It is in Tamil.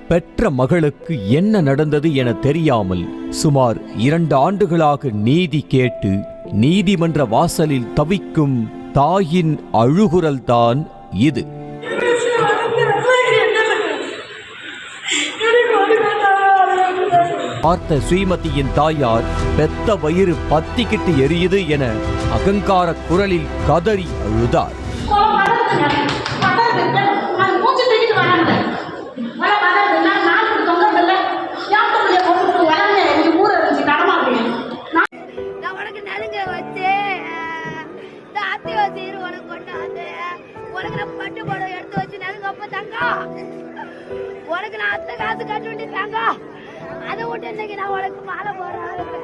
பெற்ற மகளுக்கு என்ன நடந்தது என தெரியாமல் சுமார் 2 ஆண்டுகளாக நீதி கேட்டு நீதிமன்ற வாசலில் தவிக்கும் தாயின் அழுகுரல்தான் இது. பார்த்த ஸ்ரீமதியின் தாயார் பெத்த வயிறு பத்திக்கிட்டு எரியுது என அகங்கார குரலில் கதறி அழுதார். உனக்கு நான் அத்தை காசு கட்டு தாங்க அதை விட்டு இன்னைக்கு நான் உனக்கு மாலை போடுறேன்.